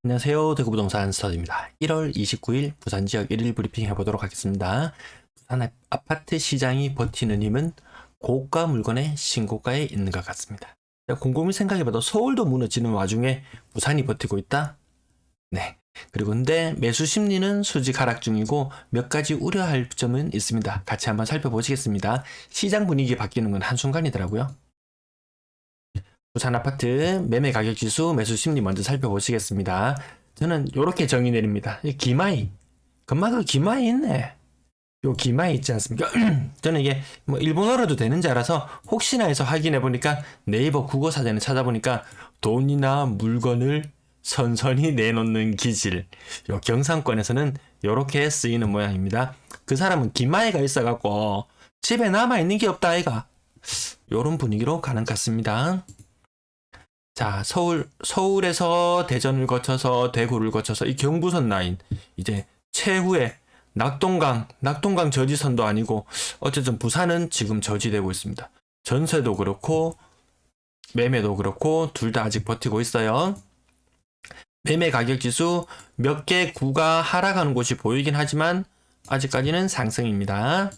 안녕하세요. 대구부동산 스터디입니다. 1월 29일 부산 지역 1일 브리핑 해보도록 하겠습니다. 부산 아파트 시장이 버티는 힘은 고가 물건의 신고가에 있는 것 같습니다. 곰곰이 생각해봐도 서울도 무너지는 와중에 부산이 버티고 있다? 네. 그리고 근데 매수 심리는 수직 하락 중이고 몇 가지 우려할 점은 있습니다. 같이 한번 살펴보시겠습니다. 시장 분위기 바뀌는 건 한순간이더라고요. 부산 아파트 매매 가격 지수 매수 심리 먼저 살펴보시겠습니다. 저는 이렇게 정의 내립니다. 기마이. 금방 기마이 있네. 요 기마이 있지 않습니까? 저는 이게 뭐 일본어로도 되는지 알아서 혹시나 해서 확인해 보니까 네이버 국어사전에 찾아보니까 돈이나 물건을 선선히 내놓는 기질. 요 경상권에서는 이렇게 쓰이는 모양입니다. 그 사람은 기마이가 있어갖고 집에 남아있는 게 없다 아이가. 요런 분위기로 가는 것 같습니다. 자, 서울에서 대전을 거쳐서 대구를 거쳐서 이 경부선 라인, 이제 최후의 낙동강 저지선도 아니고, 어쨌든 부산은 지금 저지되고 있습니다. 전세도 그렇고, 매매도 그렇고, 둘 다 아직 버티고 있어요. 매매 가격 지수 몇 개 구가 하락하는 곳이 보이긴 하지만, 아직까지는 상승입니다.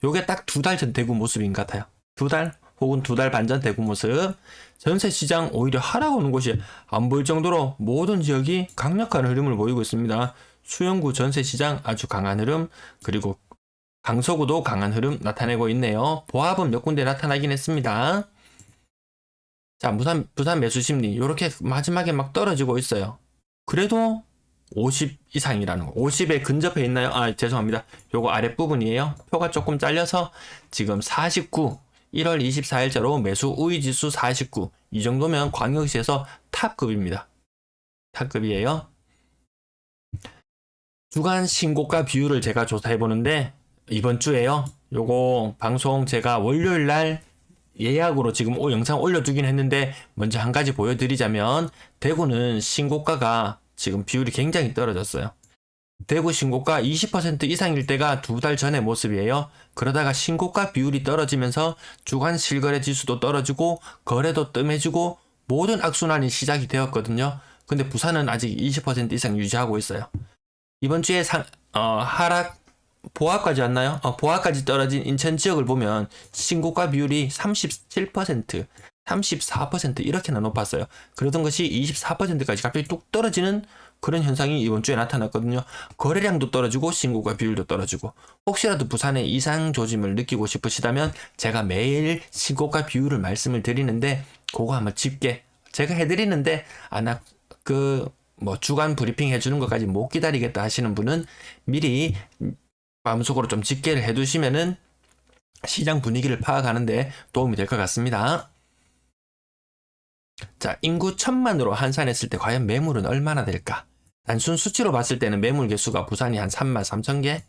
요게 딱 2달 전 대구 모습인 것 같아요. 2달? 혹은 2달 반 전 대구 모습. 전세 시장 오히려 하락 오는 곳이 안 보일 정도로 모든 지역이 강력한 흐름을 보이고 있습니다. 수영구 전세 시장 아주 강한 흐름, 그리고 강서구도 강한 흐름 나타내고 있네요. 보합은 몇 군데 나타나긴 했습니다. 자, 부산 매수 심리 이렇게 마지막에 막 떨어지고 있어요. 그래도 50 이상이라는 거. 50에 근접해 있나요? 아, 죄송합니다. 요거 아랫부분이에요. 표가 조금 잘려서 지금 49, 1월 24일자로 매수 우위 지수 49. 이 정도면 광역시에서 탑급입니다. 탑급이에요. 주간 신고가 비율을 제가 조사해 보는데 이번 주에요. 요거 방송 제가 월요일 날 예약으로 지금 영상 올려두긴 했는데 먼저 한 가지 보여드리자면 대구는 신고가가 지금 비율이 굉장히 떨어졌어요. 대구 신고가 20% 이상일 때가 2달 전의 모습이에요. 그러다가 신고가 비율이 떨어지면서 주간 실거래 지수도 떨어지고 거래도 뜸해지고 모든 악순환이 시작이 되었거든요. 근데 부산은 아직 20% 이상 유지하고 있어요. 이번 주에 하락 보합까지 왔나요? 보합까지 떨어진 인천 지역을 보면 신고가 비율이 37%, 34% 이렇게나 높았어요. 그러던 것이 24%까지 갑자기 뚝 떨어지는 그런 현상이 이번 주에 나타났거든요. 거래량도 떨어지고 신고가 비율도 떨어지고, 혹시라도 부산의 이상 조짐을 느끼고 싶으시다면 제가 매일 신고가 비율을 말씀을 드리는데 그거 한번 집게 제가 해드리는데 뭐 주간 브리핑 해주는 것까지 못 기다리겠다 하시는 분은 미리 마음속으로 좀 집계를 해두시면은 시장 분위기를 파악하는데 도움이 될 것 같습니다. 자, 인구 1000만으로 환산했을 때 과연 매물은 얼마나 될까? 단순 수치로 봤을 때는 매물 개수가 부산이 한 33,000개,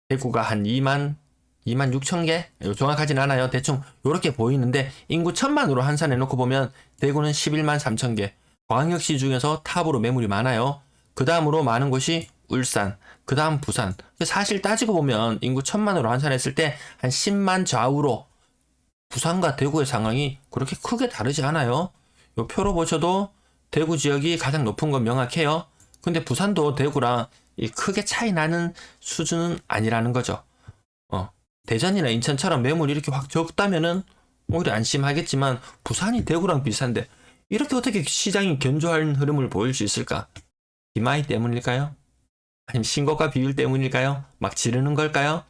대구가 한 26,000개? 정확하진 않아요. 대충 이렇게 보이는데 인구 1000만으로 환산해놓고 보면 대구는 113,000개, 광역시 중에서 탑으로 매물이 많아요. 그 다음으로 많은 곳이 울산, 그 다음 부산. 사실 따지고 보면 인구 1000만으로 환산했을 때 한 10만 좌우로 부산과 대구의 상황이 그렇게 크게 다르지 않아요. 이 표로 보셔도 대구 지역이 가장 높은 건 명확해요. 근데 부산도 대구랑 크게 차이 나는 수준은 아니라는 거죠. 대전이나 인천처럼 매물이 이렇게 확 적다면은 오히려 안심하겠지만 부산이 대구랑 비슷한데 이렇게 어떻게 시장이 견조한 흐름을 보일 수 있을까? 디마이 때문일까요? 아니면 신고가 비율 때문일까요? 막 지르는 걸까요?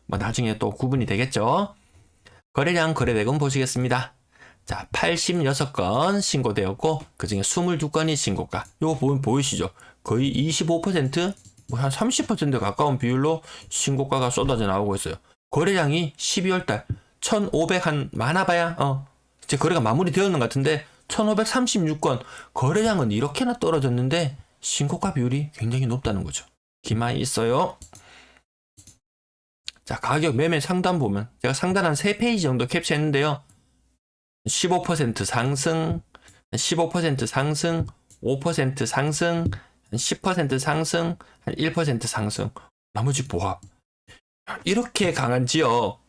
뭐 나중에 또 구분이 되겠죠. 거래량 거래대금 보시겠습니다. 자, 86건 신고되었고 그중에 22건이 신고가. 요거 보면 보이시죠? 거의 25%, 뭐 한 30% 가까운 비율로 신고가가 쏟아져 나오고 있어요. 거래량이 12월달 1500 한 많아봐야 이제 거래가 마무리되었는 것 같은데 1536건. 거래량은 이렇게나 떨어졌는데 신고가 비율이 굉장히 높다는 거죠. 기만이 있어요. 자, 가격 매매 상단 보면 제가 상단 한 3페이지 정도 캡처했는데요. 15% 상승, 15% 상승, 5% 상승, 10% 상승, 한 1% 상승, 나머지 보합. 이렇게 강한 지역,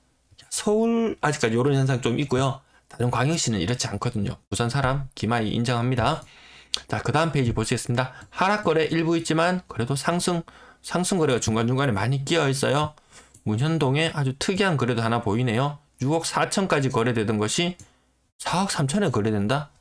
서울 아직까지 이런 현상 좀 있고요. 다른 광역시는 이렇지 않거든요. 부산 사람 기마이 인정합니다. 자, 그 다음 페이지 보시겠습니다. 하락 거래 일부 있지만 그래도 상승 거래가 중간중간에 많이 끼어 있어요. 문현동에 아주 특이한 거래도 하나 보이네요. 6억 4천까지 거래되던 것이 4억 3천에 거래된다?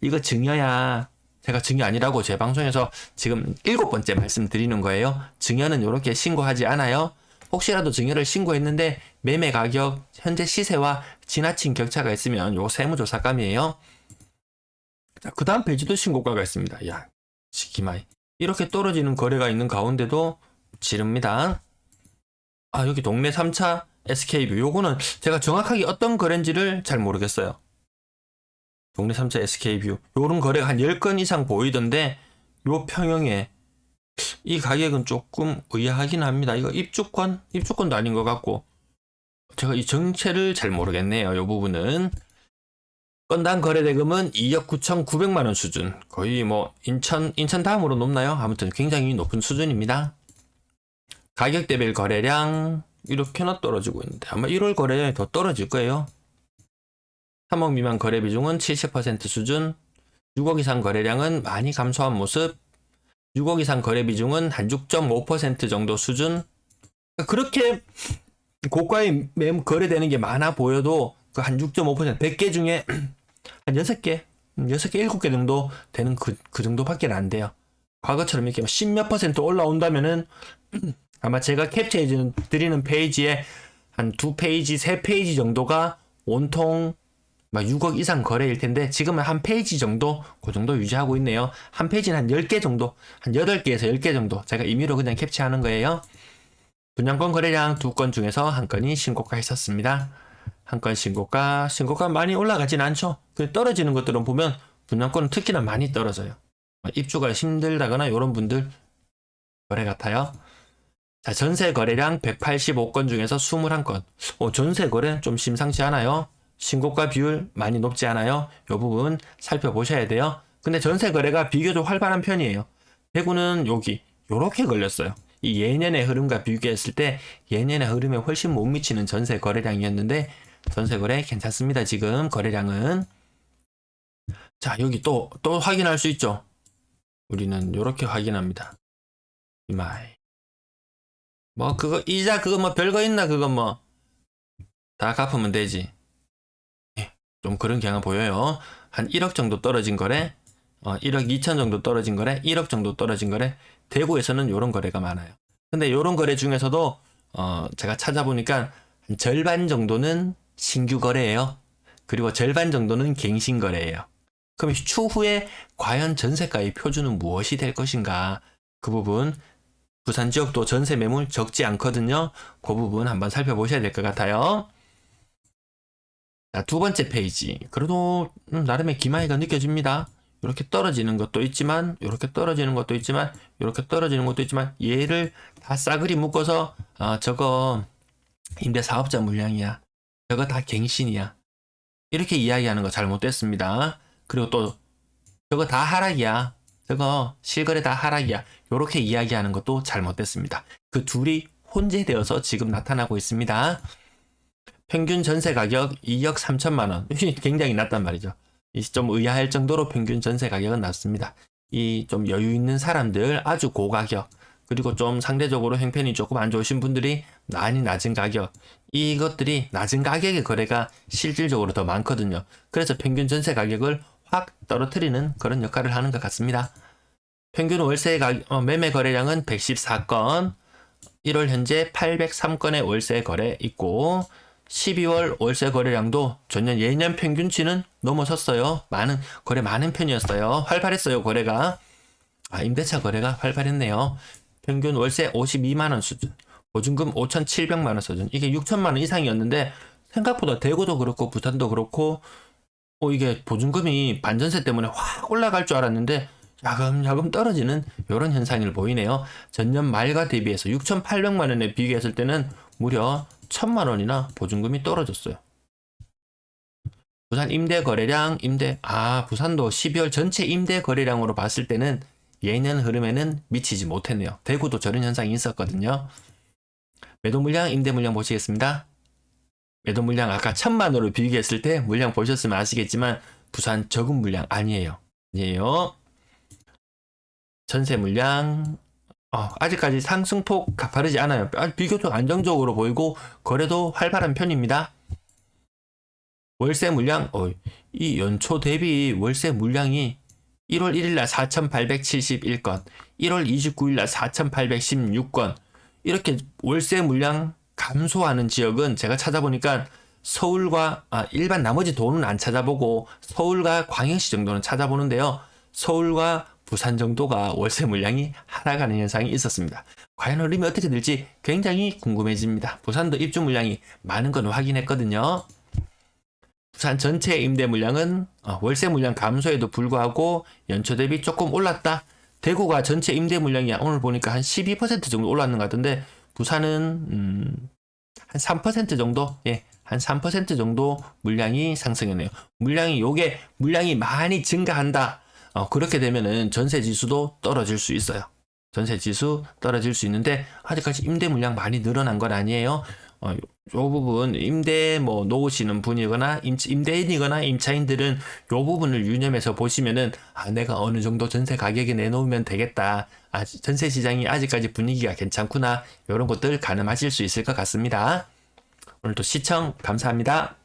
이거 증여야. 제가 증여 아니라고 제 방송에서 지금 7번째 말씀드리는 거예요. 증여는 이렇게 신고하지 않아요. 혹시라도 증여를 신고했는데 매매 가격, 현재 시세와 지나친 격차가 있으면 요 세무조사감이에요. 자, 그 다음 페이지도 신고가가 있습니다. 야, 기마이. 이렇게 떨어지는 거래가 있는 가운데도 지릅니다. 아, 여기 동네 3차 SK뷰. 요거는 제가 정확하게 어떤 거래인지를 잘 모르겠어요. 동네 3차 SK뷰. 요런 거래가 한 10건 이상 보이던데, 요 평형에 이 가격은 조금 의아하긴 합니다. 이거 입주권도 아닌 것 같고, 제가 이 정체를 잘 모르겠네요. 요 부분은. 건당 거래대금은 2억 9,900만 원 수준. 거의 뭐 인천 다음으로 높나요? 아무튼 굉장히 높은 수준입니다. 가격대별 거래량 이렇게나 떨어지고 있는데 아마 1월 거래에 더 떨어질 거예요. 3억 미만 거래 비중은 70% 수준. 6억 이상 거래량은 많이 감소한 모습. 6억 이상 거래 비중은 한 6.5% 정도 수준. 그렇게 고가의 거래되는 게 많아 보여도 그 한 6.5%, 100개 중에 한 6개, 7개 정도 되는 그 정도밖에 안 돼요. 과거처럼 이렇게 10몇 % 올라온다면은 아마 제가 캡처해 드리는 페이지에 한 2페이지, 3페이지 정도가 온통 막 6억 이상 거래일 텐데 지금은 한 페이지 정도, 그 정도 유지하고 있네요. 한 페이지는 한 10개 정도, 한 8개에서 10개 정도 제가 임의로 그냥 캡처하는 거예요. 분양권 거래량 2건 중에서 한 건이 신고가 했었습니다. 한 건 신고가 많이 올라가진 않죠. 떨어지는 것들은 보면 분양권은 특히나 많이 떨어져요. 입주가 힘들다거나 이런 분들 거래 같아요. 자, 전세 거래량 185건 중에서 21건. 전세 거래 좀 심상치 않아요. 신고가 비율 많이 높지 않아요. 이 부분 살펴보셔야 돼요. 근데 전세 거래가 비교적 활발한 편이에요. 대구는 여기 요렇게 걸렸어요. 이 예년의 흐름과 비교했을 때 예년의 흐름에 훨씬 못 미치는 전세 거래량이었는데 전세 거래 괜찮습니다. 지금 거래량은. 자, 여기 또 확인할 수 있죠. 우리는 요렇게 확인합니다. 이마이. 뭐 그거 이자 그거 뭐 별거 있나 그거 뭐 다 갚으면 되지. 좀 그런 경향 보여요. 한 1억 정도 떨어진 거래, 1억 2천 정도 떨어진 거래, 1억 정도 떨어진 거래. 대구에서는 요런 거래가 많아요. 근데 요런 거래 중에서도 제가 찾아보니까 한 절반 정도는 신규 거래예요. 그리고 절반 정도는 갱신 거래예요. 그럼 추후에 과연 전세가의 표준은 무엇이 될 것인가? 그 부분 부산 지역도 전세 매물 적지 않거든요. 그 부분 한번 살펴보셔야 될 것 같아요. 자, 두 번째 페이지. 그래도 나름의 기마이가 느껴집니다. 이렇게 떨어지는 것도 있지만, 이렇게 떨어지는 것도 있지만, 이렇게 떨어지는 것도 있지만, 얘를 다 싸그리 묶어서 저거 임대사업자 물량이야. 저거 다 갱신이야. 이렇게 이야기하는 거 잘못됐습니다. 그리고 또 저거 다 하락이야. 저거 실거래 다 하락이야. 이렇게 이야기하는 것도 잘못됐습니다. 그 둘이 혼재되어서 지금 나타나고 있습니다. 평균 전세 가격 2억 3천만 원. 굉장히 낮단 말이죠. 좀 의아할 정도로 평균 전세 가격은 낮습니다. 이 좀 여유 있는 사람들 아주 고가격, 그리고 좀 상대적으로 형편이 조금 안 좋으신 분들이 많이 낮은 가격, 이것들이 낮은 가격의 거래가 실질적으로 더 많거든요. 그래서 평균 전세 가격을 확 떨어뜨리는 그런 역할을 하는 것 같습니다. 평균 월세 매매 거래량은 114건, 1월 현재 803건의 월세 거래 있고 12월 월세 거래량도 전년 예년 평균치는 넘어섰어요. 거래 많은 편이었어요. 활발했어요, 거래가. 임대차 거래가 활발했네요. 평균 월세 52만원 수준, 보증금 5,700만원 수준. 이게 6천만원 이상이었는데 생각보다 대구도 그렇고 부산도 그렇고 이게 보증금이 반전세 때문에 확 올라갈 줄 알았는데 야금야금 떨어지는 이런 현상을 보이네요. 전년 말과 대비해서 6,800만원에 비교했을 때는 무려 1,000만원이나 보증금이 떨어졌어요. 부산 임대 거래량, 부산도 12월 전체 임대 거래량으로 봤을 때는 예년 흐름에는 미치지 못했네요. 대구도 저런 현상이 있었거든요. 매도 물량, 임대 물량 보시겠습니다. 매도 물량 아까 1,000만원으로 비교했을 때 물량 보셨으면 아시겠지만 부산 적은 물량 아니에요. 전세 물량 아직까지 상승폭 가파르지 않아요. 비교적 안정적으로 보이고 거래도 활발한 편입니다. 월세 물량 이 연초 대비 월세 물량이 1월 1일날 4,871건, 1월 29일날 4,816건 이렇게 월세 물량 감소하는 지역은 제가 찾아보니까 서울과 일반 나머지 도는 안 찾아보고 서울과 광역시 정도는 찾아보는데요. 서울과 부산 정도가 월세 물량이 하락하는 현상이 있었습니다. 과연 흐름이 어떻게 될지 굉장히 궁금해집니다. 부산도 입주 물량이 많은 건 확인했거든요. 부산 전체 임대 물량은 월세 물량 감소에도 불구하고 연초 대비 조금 올랐다. 대구가 전체 임대 물량이 오늘 보니까 한 12% 정도 올랐는 것 같은데 부산은 한 3% 정도, 한 3% 정도 물량이 상승했네요. 물량이 많이 증가한다. 그렇게 되면은 전세 지수도 떨어질 수 있어요. 전세 지수 떨어질 수 있는데 아직까지 임대 물량 많이 늘어난 건 아니에요. 요 부분 임대 놓으시는 분이거나 임대인이거나 임차인들은 요 부분을 유념해서 보시면은 내가 어느 정도 전세 가격에 내놓으면 되겠다. 전세 시장이 아직까지 분위기가 괜찮구나. 이런 것들 가늠하실 수 있을 것 같습니다. 오늘도 시청 감사합니다.